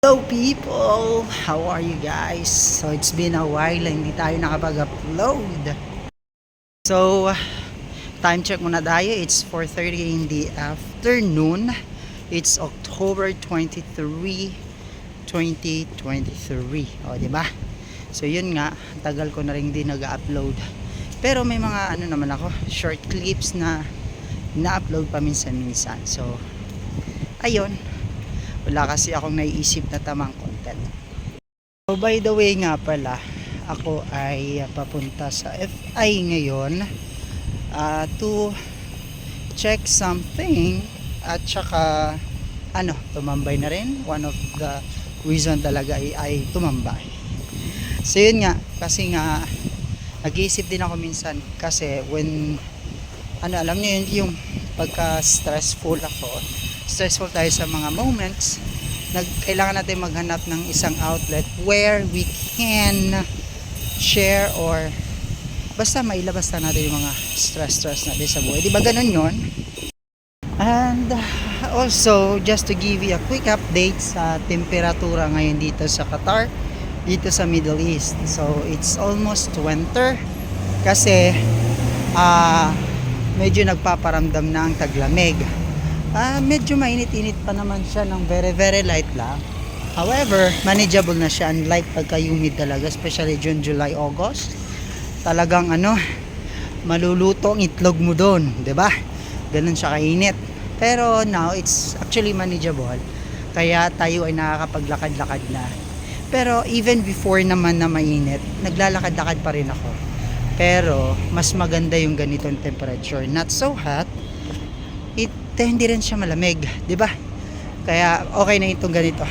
Hello people! How are you guys? So it's been a while na hindi tayo nakapag-upload. So time check muna tayo. It's 4:30 in the afternoon. It's October 23, 2023. O, diba? So yun nga, tagal ko na rin din nag-upload. Pero may mga ano naman ako, short clips na na-upload pa minsan-minsan. So ayun, wala kasi akong naiisip na tamang content. So by the way nga pala, ako ay papunta sa FI ngayon to check something at saka tumambay na rin. One of the reason talaga ay tumambay. So yun nga, kasi nga nag-iisip din ako minsan kasi when alam niyo yun, yung pagka stressful tayo sa mga moments, kailangan natin maghanap ng isang outlet where we can share or basta mailabas na natin yung mga stress natin sa buhay. Di ba ganun yun? And also, just to give you a quick update sa temperatura ngayon dito sa Qatar, dito sa Middle East. So, it's almost winter kasi medyo nagpaparamdam na ang taglamig. Medyo mainit-init pa naman siya ng very light lang. However, manageable na siya, unlike pagka-humid talaga, especially June, July, August. Talagang maluluto ang itlog mo doon, 'di ba? Ganun siya kainit. Pero now it's actually manageable. Kaya tayo ay nakakapaglakad-lakad na. Pero even before naman na mainit, naglalakad-lakad pa rin ako. Pero mas maganda yung ganitong temperature. Not so hot. Hindi rin siya malamig, 'di ba? Kaya okay na itong ganito.